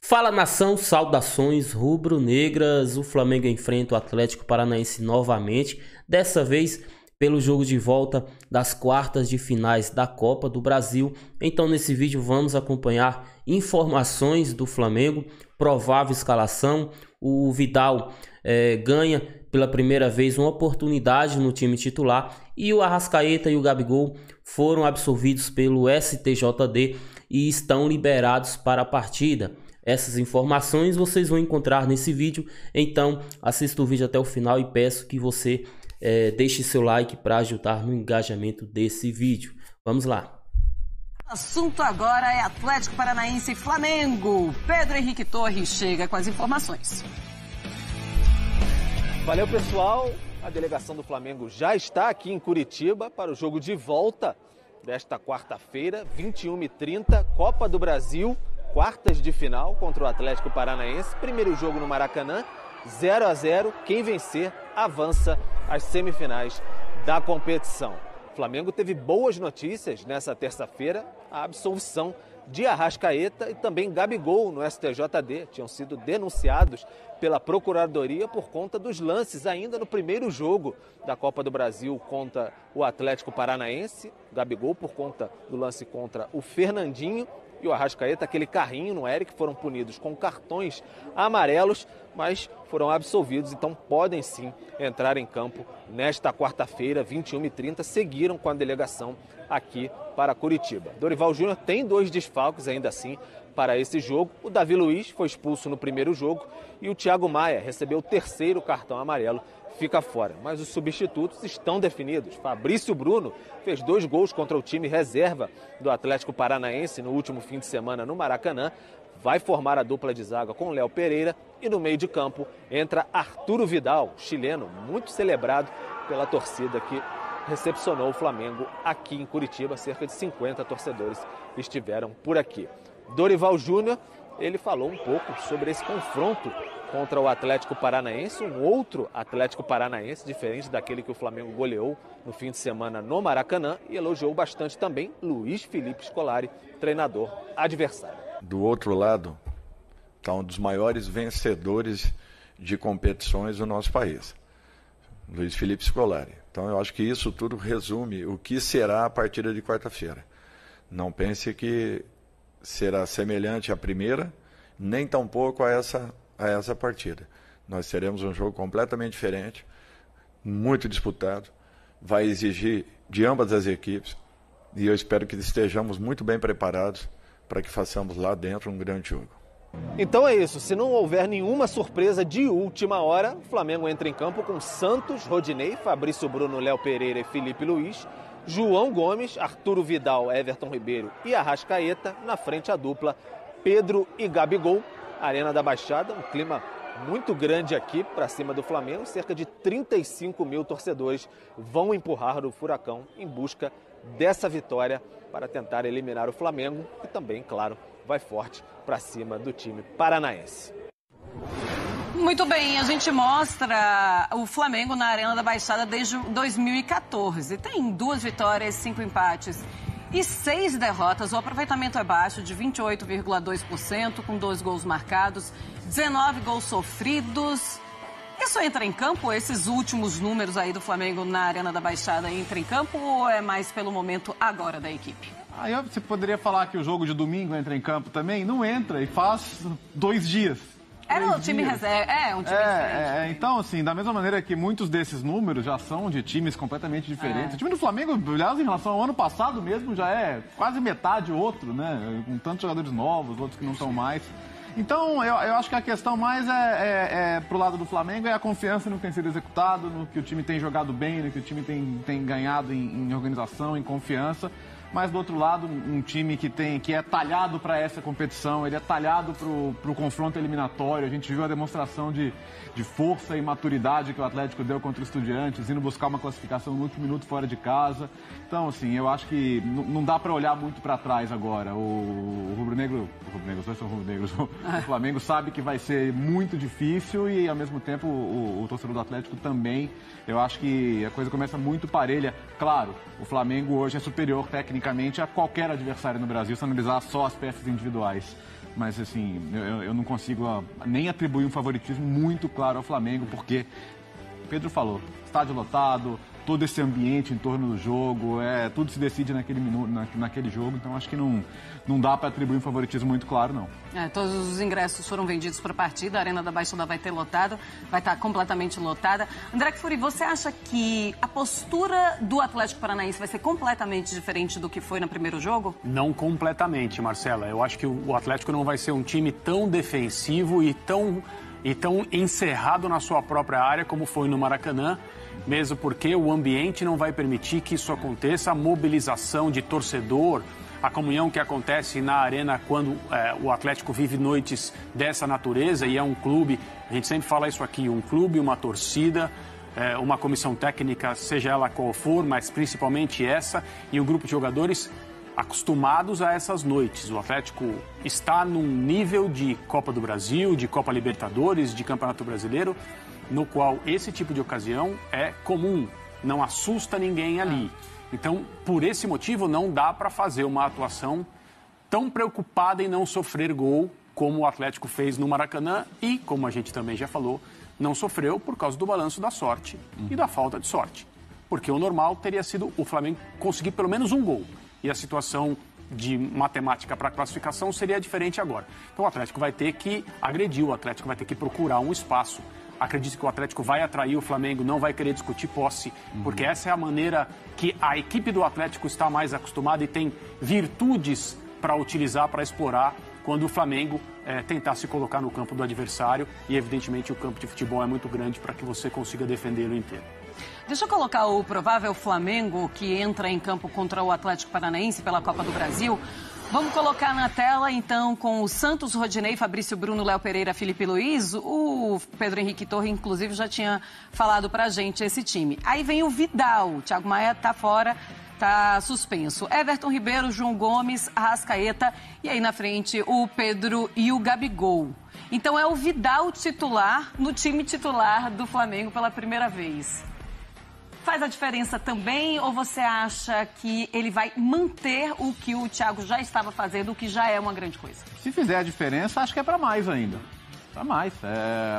Fala nação, saudações rubro-negras. O Flamengo enfrenta o Atlético Paranaense novamente, dessa vez pelo jogo de volta das quartas de finais da Copa do Brasil. Então nesse vídeo vamos acompanhar informações do Flamengo, provável escalação. O Vidal ganha pela primeira vez uma oportunidade no time titular e o Arrascaeta e o Gabigol foram absolvidos pelo STJD e estão liberados para a partida. Essas informações vocês vão encontrar nesse vídeo, então assista o vídeo até o final e peço que você deixe seu like para ajudar no engajamento desse vídeo. Vamos lá. O assunto agora é Atlético Paranaense e Flamengo. Pedro Henrique Torres chega com as informações. Valeu, pessoal. A delegação do Flamengo já está aqui em Curitiba para o jogo de volta desta quarta-feira, 21h30, Copa do Brasil. Quartas de final contra o Atlético Paranaense. Primeiro jogo no Maracanã, 0-0. Quem vencer avança às semifinais da competição. O Flamengo teve boas notícias nessa terça-feira. A absolvição de Arrascaeta e também Gabigol no STJD. Tinham sido denunciados pela Procuradoria por conta dos lances ainda no primeiro jogo da Copa do Brasil contra o Atlético Paranaense. Gabigol por conta do lance contra o Fernandinho. E o Arrascaeta, aquele carrinho no Eric, foram punidos com cartões amarelos, mas foram absolvidos, então podem sim entrar em campo nesta quarta-feira, 21h30, seguiram com a delegação aqui para Curitiba. Dorival Júnior tem 2 desfalques ainda assim para esse jogo. O Davi Luiz foi expulso no primeiro jogo e o Thiago Maia recebeu o 3º cartão amarelo, fica fora. Mas os substitutos estão definidos. Fabrício Bruno fez 2 gols contra o time reserva do Atlético Paranaense no último fim de semana no Maracanã. Vai formar a dupla de zaga com Léo Pereira e no meio de campo entra Arturo Vidal, chileno, muito celebrado pela torcida que recepcionou o Flamengo aqui em Curitiba. Cerca de 50 torcedores estiveram por aqui. Dorival Júnior, ele falou um pouco sobre esse confronto contra o Atlético Paranaense, um outro Atlético Paranaense, diferente daquele que o Flamengo goleou no fim de semana no Maracanã, e elogiou bastante também Luiz Felipe Scolari, treinador adversário. Do outro lado, está um dos maiores vencedores de competições do nosso país, Luiz Felipe Scolari. Então eu acho que isso tudo resume o que será a partida de quarta-feira. Não pense que será semelhante à primeira, nem tampouco a essa partida. Nós teremos um jogo completamente diferente, muito disputado, vai exigir de ambas as equipes e eu espero que estejamos muito bem preparados para que façamos lá dentro um grande jogo. Então é isso, se não houver nenhuma surpresa de última hora, o Flamengo entra em campo com Santos, Rodinei, Fabrício Bruno, Léo Pereira e Felipe Luiz, João Gomes, Arturo Vidal, Everton Ribeiro e Arrascaeta, na frente a dupla Pedro e Gabigol. Arena da Baixada, um clima muito grande aqui para cima do Flamengo. Cerca de 35 mil torcedores vão empurrar o Furacão em busca dessa vitória para tentar eliminar o Flamengo e também, claro, vai forte para cima do time paranaense. Muito bem, a gente mostra o Flamengo na Arena da Baixada desde 2014. Tem 2 vitórias, 5 empates e 6 derrotas. O aproveitamento é baixo, de 28,2%, com 2 gols marcados, 19 gols sofridos. Isso entra em campo? Esses últimos números aí do Flamengo na Arena da Baixada entra em campo ou é mais pelo momento agora da equipe? Aí você poderia falar que o jogo de domingo entra em campo também? Não entra, e faz 2 dias. Era um time reserva, um time diferente. Então, assim, da mesma maneira que muitos desses números já são de times completamente diferentes. O time do Flamengo, aliás, em relação ao ano passado mesmo, já é quase metade outro, né? Com tantos jogadores novos, outros que não estão mais. Então, eu acho que a questão mais pro lado do Flamengo é a confiança no que tem sido executado, no que o time tem jogado bem, no que o time tem ganhado em organização, em confiança. mas do outro lado, um time que é talhado para essa competição, ele é talhado para o confronto eliminatório. A gente viu a demonstração de força e maturidade que o Atlético deu contra o Estudiantes, indo buscar uma classificação no último minuto fora de casa. Então, assim, eu acho que não dá para olhar muito para trás agora. O rubro-negro, os dois são rubro-negros, o Flamengo sabe que vai ser muito difícil e, ao mesmo tempo, o torcedor do Atlético também. Eu acho que a coisa começa muito parelha. Claro, o Flamengo hoje é superior tecnicamente a qualquer adversário no Brasil, se analisar só as peças individuais. Mas, assim, eu não consigo nem atribuir um favoritismo muito claro ao Flamengo, porque, Pedro falou, estádio lotado, todo esse ambiente em torno do jogo, tudo se decide naquele jogo, então acho que não dá para atribuir um favoritismo muito claro, não. Todos os ingressos foram vendidos para a partida, a Arena da Baixada vai estar completamente lotada. André Kfouri, você acha que a postura do Atlético Paranaense vai ser completamente diferente do que foi no primeiro jogo? Não completamente, Marcela. Eu acho que o Atlético não vai ser um time tão defensivo e tão encerrado na sua própria área como foi no Maracanã, mesmo porque o ambiente não vai permitir que isso aconteça, a mobilização de torcedor, a comunhão que acontece na arena quando o Atlético vive noites dessa natureza, e é um clube, a gente sempre fala isso aqui, um clube, uma torcida, uma comissão técnica, seja ela qual for, mas principalmente essa, e um grupo de jogadores acostumados a essas noites. O Atlético está num nível de Copa do Brasil, de Copa Libertadores, de Campeonato Brasileiro, no qual esse tipo de ocasião é comum, não assusta ninguém ali. Então, por esse motivo, não dá para fazer uma atuação tão preocupada em não sofrer gol como o Atlético fez no Maracanã e, como a gente também já falou, não sofreu por causa do balanço da sorte e da falta de sorte. Porque o normal teria sido o Flamengo conseguir pelo menos um gol. E a situação de matemática para classificação seria diferente agora. Então o Atlético vai ter que agredir, o Atlético vai ter que procurar um espaço. Acredito que o Atlético vai atrair o Flamengo, não vai querer discutir posse, porque essa é a maneira que a equipe do Atlético está mais acostumada e tem virtudes para utilizar, para explorar, quando o Flamengo tentar se colocar no campo do adversário. E, evidentemente, o campo de futebol é muito grande para que você consiga defendê-lo inteiro. Deixa eu colocar o provável Flamengo que entra em campo contra o Atlético Paranaense pela Copa do Brasil. Vamos colocar na tela, então, com o Santos, Rodinei, Fabrício Bruno, Léo Pereira, Felipe Luiz. O Pedro Henrique Torre, inclusive, já tinha falado pra gente esse time. Aí vem o Vidal. O Thiago Maia tá fora, tá suspenso. Everton Ribeiro, João Gomes, Arrascaeta. E aí na frente o Pedro e o Gabigol. Então é o Vidal titular no time titular do Flamengo pela primeira vez. Faz a diferença também, ou você acha que ele vai manter o que o Thiago já estava fazendo, o que já é uma grande coisa? Se fizer a diferença, acho que é para mais ainda. Para mais.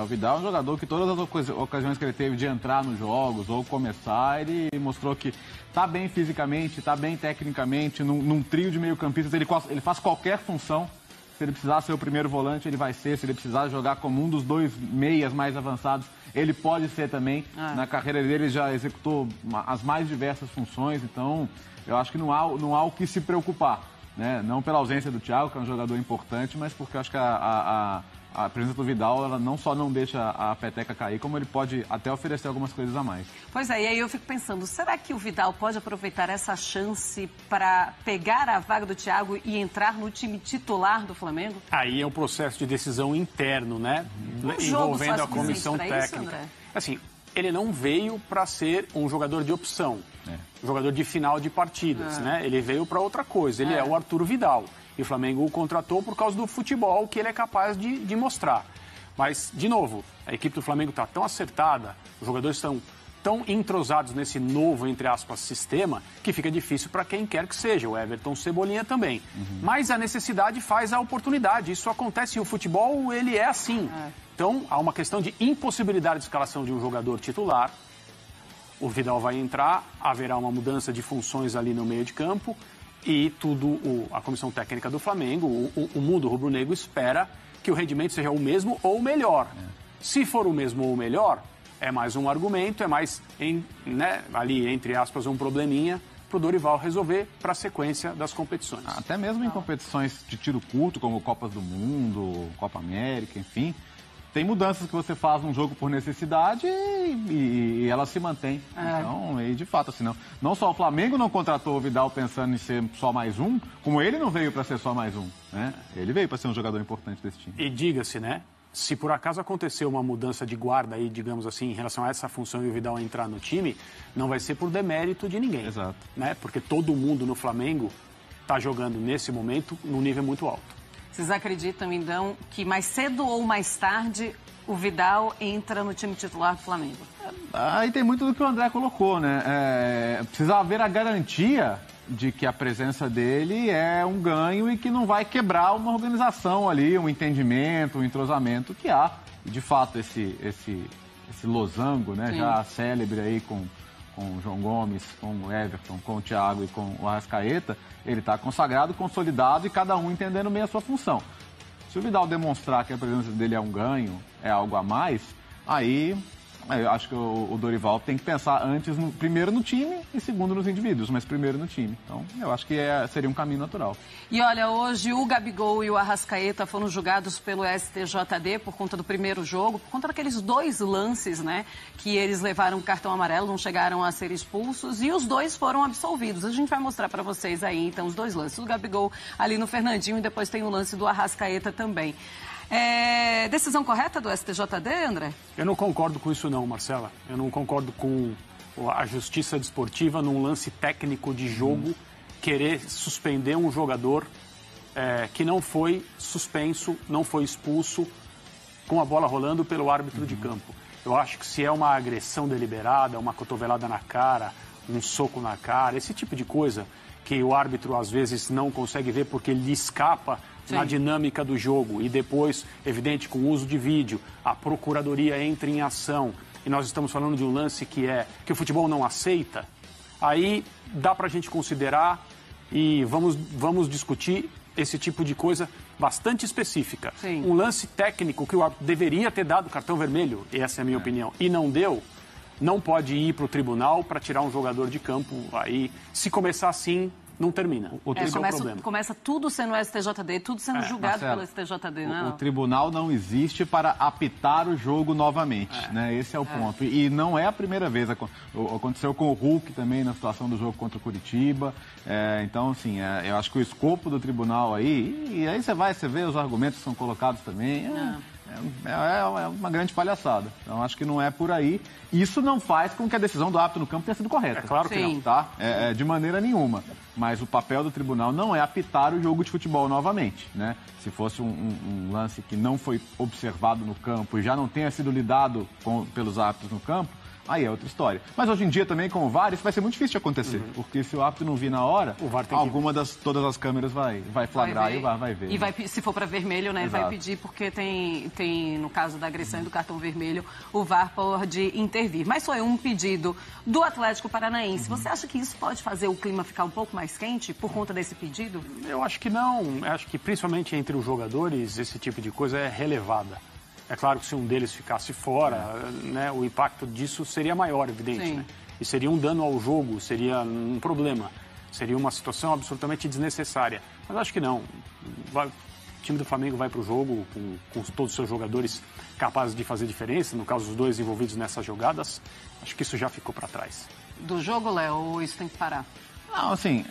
O Vidal é um jogador que todas as ocasiões que ele teve de entrar nos jogos ou começar, ele mostrou que está bem fisicamente, está bem tecnicamente, num trio de meio-campistas, ele faz qualquer função. Se ele precisar ser o primeiro volante, ele vai ser. Se ele precisar jogar como um dos dois meias mais avançados, ele pode ser também. Na carreira dele, ele já executou as mais diversas funções. Então, eu acho que não há o que se preocupar, né? Não pela ausência do Thiago, que é um jogador importante, mas porque eu acho que a presença do Vidal, ela não só não deixa a peteca cair, como ele pode até oferecer algumas coisas a mais. Pois é, e aí eu fico pensando, será que o Vidal pode aproveitar essa chance para pegar a vaga do Thiago e entrar no time titular do Flamengo? Aí é um processo de decisão interno, né? Envolvendo a comissão técnica. Assim, ele não veio para ser um jogador de opção, um jogador de final de partidas, né? Ele veio para outra coisa, ele é o Arturo Vidal. E o Flamengo o contratou por causa do futebol que ele é capaz de mostrar. Mas, de novo, a equipe do Flamengo está tão acertada, os jogadores estão tão entrosados nesse novo, entre aspas, sistema, que fica difícil para quem quer que seja, o Everton, Cebolinha também. Mas a necessidade faz a oportunidade, isso acontece, e o futebol, ele é assim. Então, há uma questão de impossibilidade de escalação de um jogador titular, o Vidal vai entrar, haverá uma mudança de funções ali no meio de campo, e a comissão técnica do Flamengo, o mundo rubro-negro espera que o rendimento seja o mesmo ou melhor. Se for o mesmo ou melhor, é mais um argumento, é mais, ali, entre aspas, um probleminha para o Dorival resolver para a sequência das competições. Até mesmo em competições de tiro curto, como Copas do Mundo, Copa América, enfim, tem mudanças que você faz num jogo por necessidade e ela se mantém. Então, e de fato, assim, não só o Flamengo não contratou o Vidal pensando em ser só mais um, como ele não veio para ser só mais um, né? Ele veio para ser um jogador importante desse time. E diga-se, né? Se por acaso aconteceu uma mudança de guarda aí, digamos assim, em relação a essa função e o Vidal entrar no time, não vai ser por demérito de ninguém. Exato. Né? Porque todo mundo no Flamengo está jogando nesse momento num nível muito alto. Vocês acreditam, então, que mais cedo ou mais tarde o Vidal entra no time titular do Flamengo? Aí tem muito do que o André colocou, né? Precisa haver a garantia de que a presença dele é um ganho e que não vai quebrar uma organização ali, um entendimento, um entrosamento que há. E, de fato, esse losango, né? Sim. Já célebre aí com o João Gomes, com o Everton, com o Thiago e com o Arrascaeta, ele está consagrado, consolidado e cada um entendendo bem a sua função. Se o Vidal demonstrar que a presença dele é um ganho, é algo a mais, aí eu acho que o Dorival tem que pensar antes, primeiro no time e segundo nos indivíduos, mas primeiro no time. Então, eu acho que seria um caminho natural. E olha, hoje o Gabigol e o Arrascaeta foram julgados pelo STJD por conta do primeiro jogo, por conta daqueles 2 lances, né, que eles levaram cartão amarelo, não chegaram a ser expulsos, e os 2 foram absolvidos. A gente vai mostrar para vocês aí, então, os 2 lances. O Gabigol ali no Fernandinho e depois tem o lance do Arrascaeta também. Decisão correta do STJD, André? Eu não concordo com isso não, Marcela. Eu não concordo com a justiça desportiva num lance técnico de jogo querer suspender um jogador que não foi suspenso, não foi expulso com a bola rolando pelo árbitro de campo. Eu acho que se é uma agressão deliberada, uma cotovelada na cara, um soco na cara, esse tipo de coisa que o árbitro às vezes não consegue ver porque lhe escapa na dinâmica do jogo e depois, evidente, com o uso de vídeo, a procuradoria entra em ação e nós estamos falando de um lance que o futebol não aceita, aí dá para a gente considerar e vamos discutir esse tipo de coisa bastante específica. Sim. Um lance técnico que o árbitro deveria ter dado cartão vermelho, essa é a minha opinião, e não deu, não pode ir para o tribunal para tirar um jogador de campo. Aí, se começar assim, não termina. Começa tudo sendo STJD, tudo sendo julgado pelo STJD, né? O tribunal não existe para apitar o jogo novamente, né? Esse é o ponto. E não é a primeira vez. Aconteceu com o Hulk também na situação do jogo contra o Curitiba. Então, assim, eu acho que o escopo do tribunal aí, e aí você vê os argumentos que são colocados também, é uma grande palhaçada. Então, acho que não é por aí. Isso não faz com que a decisão do árbitro no campo tenha sido correta. É claro que não. Tá? De maneira nenhuma. Mas o papel do tribunal não é apitar o jogo de futebol novamente, né? Se fosse um lance que não foi observado no campo e já não tenha sido lidado pelos árbitros no campo, aí é outra história. Mas hoje em dia também com o VAR isso vai ser muito difícil de acontecer, porque se o árbitro não vir na hora, o VAR todas as câmeras vai flagrar e o VAR vai ver. E vai, se for para vermelho, né, Exato. vai pedir, porque tem, no caso da agressão e do cartão vermelho, o VAR pode intervir. Mas foi um pedido do Atlético Paranaense. Você acha que isso pode fazer o clima ficar um pouco mais quente por conta desse pedido? Eu acho que não. Eu acho que principalmente entre os jogadores, esse tipo de coisa é relevada. É claro que se um deles ficasse fora, né, o impacto disso seria maior, evidente. Né? E seria um dano ao jogo, seria um problema. Seria uma situação absolutamente desnecessária. Mas acho que não. O time do Flamengo vai para o jogo com todos os seus jogadores capazes de fazer diferença. No caso, os 2 envolvidos nessas jogadas, acho que isso já ficou para trás. Do jogo, Léo, ou isso tem que parar? Não, assim,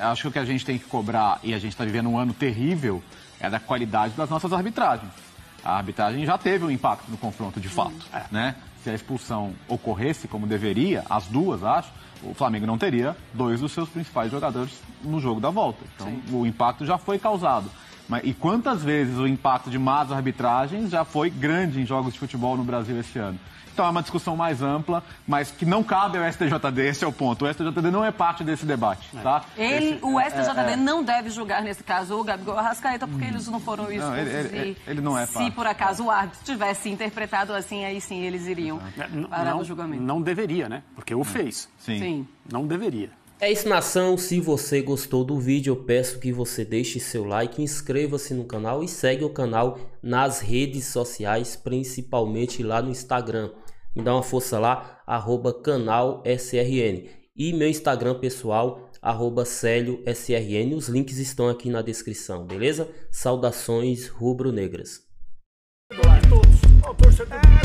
acho que o que a gente tem que cobrar, e a gente está vivendo um ano terrível, é da qualidade das nossas arbitragens. A arbitragem já teve um impacto no confronto, de fato, né? Se a expulsão ocorresse como deveria, as 2, acho, o Flamengo não teria 2 dos seus principais jogadores no jogo da volta. Então, o impacto já foi causado. E quantas vezes o impacto de más arbitragens já foi grande em jogos de futebol no Brasil esse ano? Então é uma discussão mais ampla, mas que não cabe ao STJD, esse é o ponto. O STJD não é parte desse debate, tá? O STJD não deve julgar, nesse caso, o Gabigol e o Arrascaeta, porque eles não foram expulsos. Ele não é parte. Se por acaso o árbitro tivesse interpretado assim, aí sim eles iriam parar o julgamento. Não deveria, né? Porque o fez. Sim. Não deveria. É isso, nação. Se você gostou do vídeo, eu peço que você deixe seu like, inscreva-se no canal e segue o canal nas redes sociais, principalmente lá no Instagram. Me dá uma força lá, @canalsrn. E meu Instagram pessoal, @CélioSRN. Os links estão aqui na descrição, beleza? Saudações rubro-negras. Deixa eu